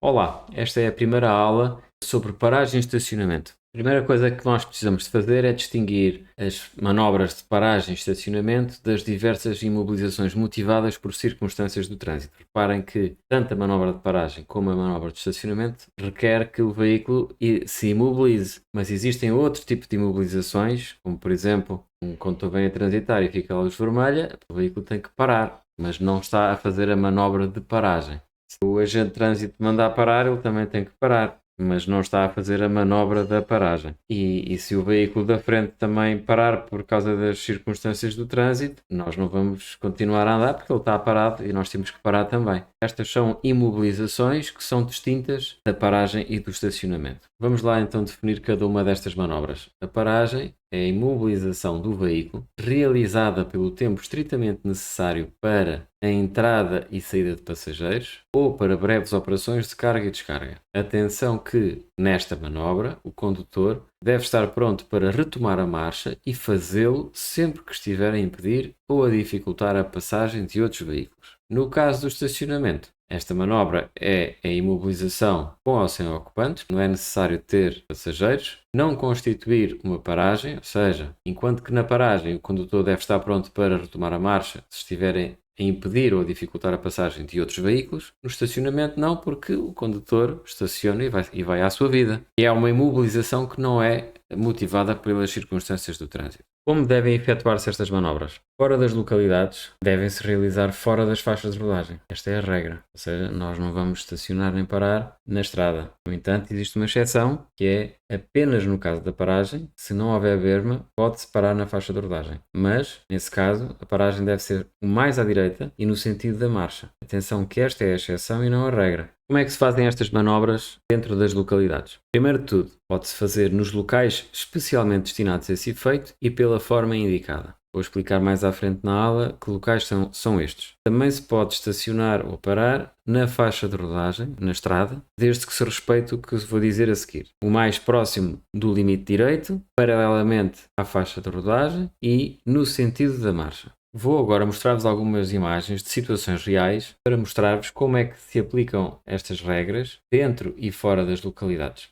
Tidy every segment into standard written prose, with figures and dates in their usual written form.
Olá, esta é a primeira aula sobre paragem e estacionamento. A primeira coisa que nós precisamos de fazer é distinguir as manobras de paragem e estacionamento das diversas imobilizações motivadas por circunstâncias do trânsito. Reparem que tanto a manobra de paragem como a manobra de estacionamento requer que o veículo se imobilize, mas existem outros tipos de imobilizações, como por exemplo, um condutor vem a transitar e fica a luz vermelha, o veículo tem que parar, mas não está a fazer a manobra de paragem. Se o agente de trânsito mandar parar, ele também tem que parar, mas não está a fazer a manobra da paragem. E se o veículo da frente também parar por causa das circunstâncias do trânsito, nós não vamos continuar a andar porque ele está parado e nós temos que parar também. Estas são imobilizações que são distintas da paragem e do estacionamento. Vamos lá então definir cada uma destas manobras. A paragem é a imobilização do veículo realizada pelo tempo estritamente necessário para a entrada e saída de passageiros ou para breves operações de carga e descarga. Atenção que, nesta manobra, o condutor deve estar pronto para retomar a marcha e fazê-lo sempre que estiver a impedir ou a dificultar a passagem de outros veículos. No caso do estacionamento, esta manobra é a imobilização com ou sem ocupantes, não é necessário ter passageiros, não constituir uma paragem, ou seja, enquanto que na paragem o condutor deve estar pronto para retomar a marcha se estiverem a impedir ou a dificultar a passagem de outros veículos, no estacionamento não, porque o condutor estaciona e vai à sua vida. E é uma imobilização que não é motivada pelas circunstâncias do trânsito. Como devem efetuar-se estas manobras? Fora das localidades, devem-se realizar fora das faixas de rodagem. Esta é a regra, ou seja, nós não vamos estacionar nem parar na estrada. No entanto, existe uma exceção, que é apenas no caso da paragem, se não houver berma, pode-se parar na faixa de rodagem. Mas, nesse caso, a paragem deve ser o mais à direita e no sentido da marcha. Atenção que esta é a exceção e não a regra. Como é que se fazem estas manobras dentro das localidades? Primeiro de tudo, pode-se fazer nos locais especialmente destinados a esse efeito e pela forma indicada. Vou explicar mais à frente na aula que locais são estes. Também se pode estacionar ou parar na faixa de rodagem, na estrada, desde que se respeite o que vou dizer a seguir. O mais próximo do limite direito, paralelamente à faixa de rodagem e no sentido da marcha. Vou agora mostrar-vos algumas imagens de situações reais para mostrar-vos como é que se aplicam estas regras dentro e fora das localidades.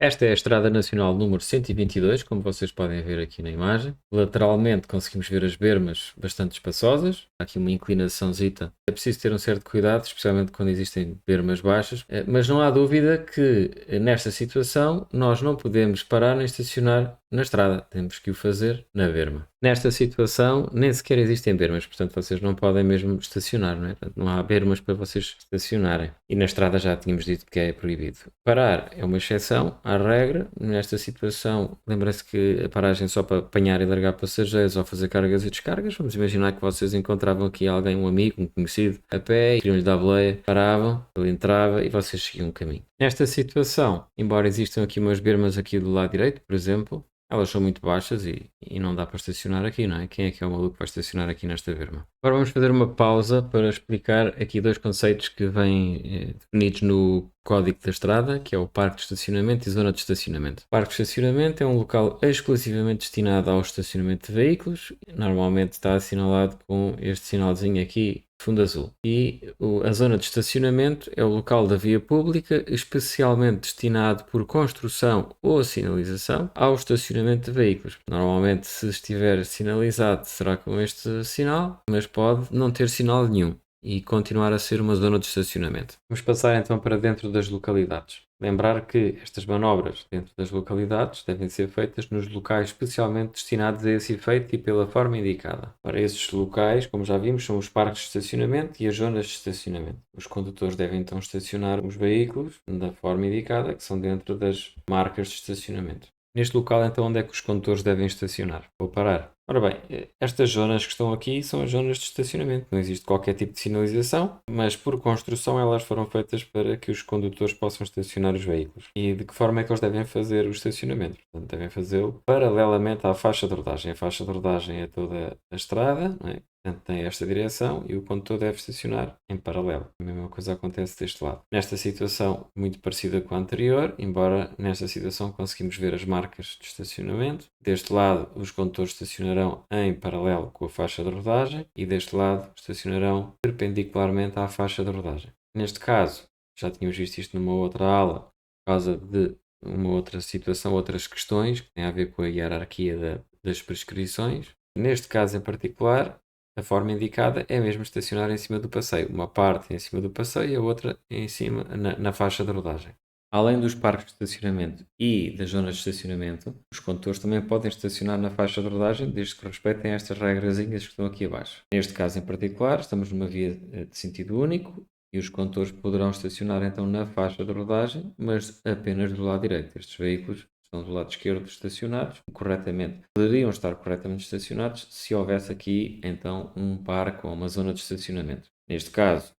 Esta é a Estrada Nacional número 122, como vocês podem ver aqui na imagem. Lateralmente conseguimos ver as bermas bastante espaçosas. Há aqui uma inclinaçãozita. É preciso ter um certo cuidado, especialmente quando existem bermas baixas. Mas não há dúvida que nesta situação nós não podemos parar nem estacionar na estrada. Temos que o fazer na berma. Nesta situação nem sequer existem bermas, portanto vocês não podem mesmo estacionar, não é? Portanto, não há bermas para vocês estacionarem. E na estrada já tínhamos dito que é proibido. Parar é uma exceção à regra. Nesta situação, lembrem-se que a paragem é só para apanhar e largar passageiros ou fazer cargas e descargas. Vamos imaginar que vocês encontravam aqui alguém, um amigo, um conhecido, a pé, queriam-lhe dar boleia, paravam, ele entrava e vocês seguiam o caminho. Nesta situação, embora existam aqui umas bermas aqui do lado direito, por exemplo, elas são muito baixas e não dá para estacionar aqui, não é? Quem é o maluco que vai estacionar aqui nesta berma? Agora vamos fazer uma pausa para explicar aqui dois conceitos que vêm definidos no Código da Estrada, que é o parque de estacionamento e zona de estacionamento. O parque de estacionamento é um local exclusivamente destinado ao estacionamento de veículos. Normalmente está assinalado com este sinalzinho aqui, fundo azul. E a zona de estacionamento é o local da via pública especialmente destinado por construção ou sinalização ao estacionamento de veículos. Normalmente, se estiver sinalizado, será com este sinal, mas pode não ter sinal nenhum e continuar a ser uma zona de estacionamento. Vamos passar então para dentro das localidades. Lembrar que estas manobras dentro das localidades devem ser feitas nos locais especialmente destinados a esse efeito e pela forma indicada. Para esses locais, como já vimos, são os parques de estacionamento e as zonas de estacionamento. Os condutores devem então estacionar os veículos da forma indicada, que são dentro das marcas de estacionamento. Neste local, então, onde é que os condutores devem estacionar? Vou parar. Ora bem, estas zonas que estão aqui são as zonas de estacionamento. Não existe qualquer tipo de sinalização, mas por construção elas foram feitas para que os condutores possam estacionar os veículos. E de que forma é que eles devem fazer o estacionamento? Portanto, devem fazê-lo paralelamente à faixa de rodagem. A faixa de rodagem é toda a estrada, não é? Portanto, tem esta direção e o condutor deve estacionar em paralelo. A mesma coisa acontece deste lado. Nesta situação, muito parecida com a anterior, embora nesta situação conseguimos ver as marcas de estacionamento. Deste lado, os condutores estacionarão em paralelo com a faixa de rodagem e deste lado estacionarão perpendicularmente à faixa de rodagem. Neste caso, já tínhamos visto isto numa outra aula, por causa de uma outra situação, outras questões que têm a ver com a hierarquia das prescrições. Neste caso em particular, a forma indicada é mesmo estacionar em cima do passeio. Uma parte em cima do passeio e a outra em cima, na faixa de rodagem. Além dos parques de estacionamento e das zonas de estacionamento, os condutores também podem estacionar na faixa de rodagem, desde que respeitem estas regrazinhas que estão aqui abaixo. Neste caso em particular, estamos numa via de sentido único e os condutores poderão estacionar então na faixa de rodagem, mas apenas do lado direito. Estes veículos estão do lado esquerdo estacionados corretamente. Poderiam estar corretamente estacionados se houvesse aqui então um parque ou uma zona de estacionamento. Neste caso,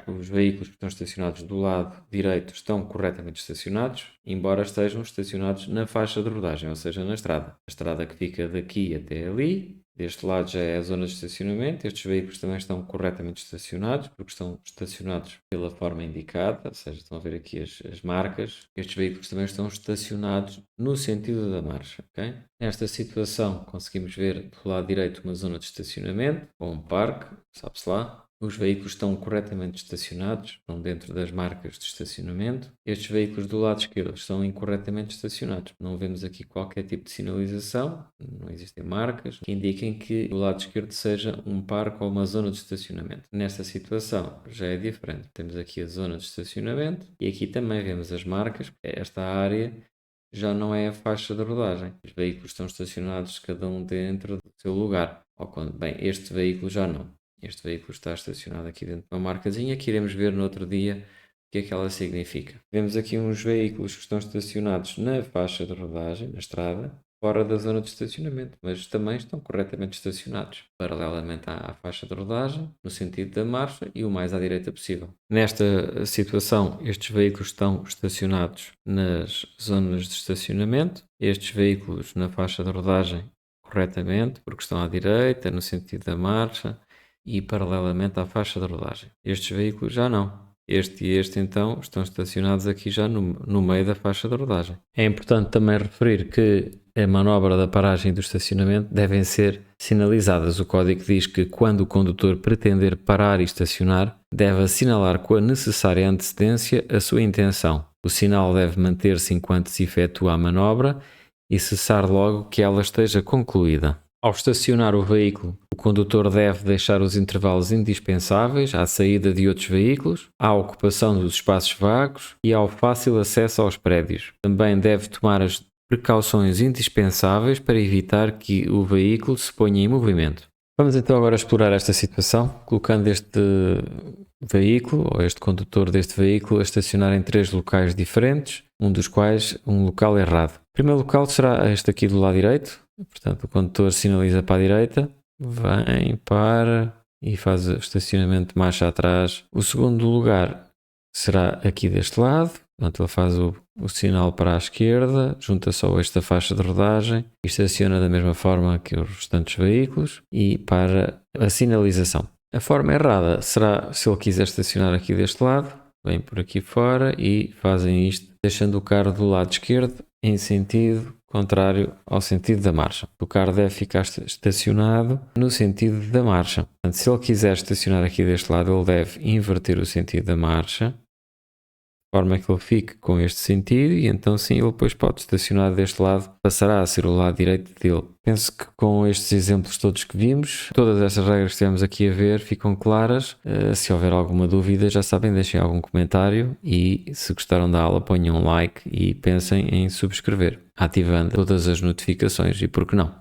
os veículos que estão estacionados do lado direito estão corretamente estacionados, embora estejam estacionados na faixa de rodagem, ou seja, na estrada. A estrada que fica daqui até ali, deste lado já é a zona de estacionamento. Estes veículos também estão corretamente estacionados, porque estão estacionados pela forma indicada, ou seja, estão a ver aqui as marcas. Estes veículos também estão estacionados no sentido da marcha, ok? Nesta situação conseguimos ver do lado direito uma zona de estacionamento, ou um parque, sabe-se lá. Os veículos estão corretamente estacionados, estão dentro das marcas de estacionamento. Estes veículos do lado esquerdo estão incorretamente estacionados. Não vemos aqui qualquer tipo de sinalização, não existem marcas que indiquem que o lado esquerdo seja um parque ou uma zona de estacionamento. Nesta situação já é diferente. Temos aqui a zona de estacionamento e aqui também vemos as marcas. Esta área já não é a faixa de rodagem. Os veículos estão estacionados cada um dentro do seu lugar. Bem, este veículo já não. Este veículo está estacionado aqui dentro de uma marcazinha que iremos ver no outro dia o que é que ela significa. Vemos aqui uns veículos que estão estacionados na faixa de rodagem, na estrada, fora da zona de estacionamento, mas também estão corretamente estacionados, paralelamente à faixa de rodagem, no sentido da marcha e o mais à direita possível. Nesta situação, estes veículos estão estacionados nas zonas de estacionamento, estes veículos na faixa de rodagem corretamente, porque estão à direita, no sentido da marcha, e paralelamente à faixa de rodagem. Estes veículos já não. Este e este então estão estacionados aqui já no meio da faixa de rodagem. É importante também referir que a manobra da paragem e do estacionamento devem ser sinalizadas. O código diz que quando o condutor pretender parar e estacionar, deve assinalar com a necessária antecedência a sua intenção. O sinal deve manter-se enquanto se efetua a manobra e cessar logo que ela esteja concluída. Ao estacionar o veículo, o condutor deve deixar os intervalos indispensáveis à saída de outros veículos, à ocupação dos espaços vagos e ao fácil acesso aos prédios. Também deve tomar as precauções indispensáveis para evitar que o veículo se ponha em movimento. Vamos então agora explorar esta situação, colocando este veículo, ou este condutor deste veículo, a estacionar em 3 locais diferentes, um dos quais um local errado. O primeiro local será este aqui do lado direito. Portanto, o condutor sinaliza para a direita, vem, para e faz o estacionamento de marcha atrás. O segundo lugar será aqui deste lado. Portanto, ele faz o sinal para a esquerda, junta só esta faixa de rodagem e estaciona da mesma forma que os restantes veículos e para a sinalização. A forma errada será se ele quiser estacionar aqui deste lado, vem por aqui fora e fazem isto, deixando o carro do lado esquerdo em sentido contrário ao sentido da marcha. O carro deve ficar estacionado no sentido da marcha. Portanto, se ele quiser estacionar aqui deste lado, ele deve inverter o sentido da marcha, de forma que ele fique com este sentido e então sim ele depois pode estacionar deste lado, passará a ser o lado direito dele. Penso que com estes exemplos todos que vimos, todas estas regras que estivemos aqui a ver ficam claras. Se houver alguma dúvida, já sabem, deixem algum comentário e se gostaram da aula ponham um like e pensem em subscrever, ativando todas as notificações e por que não.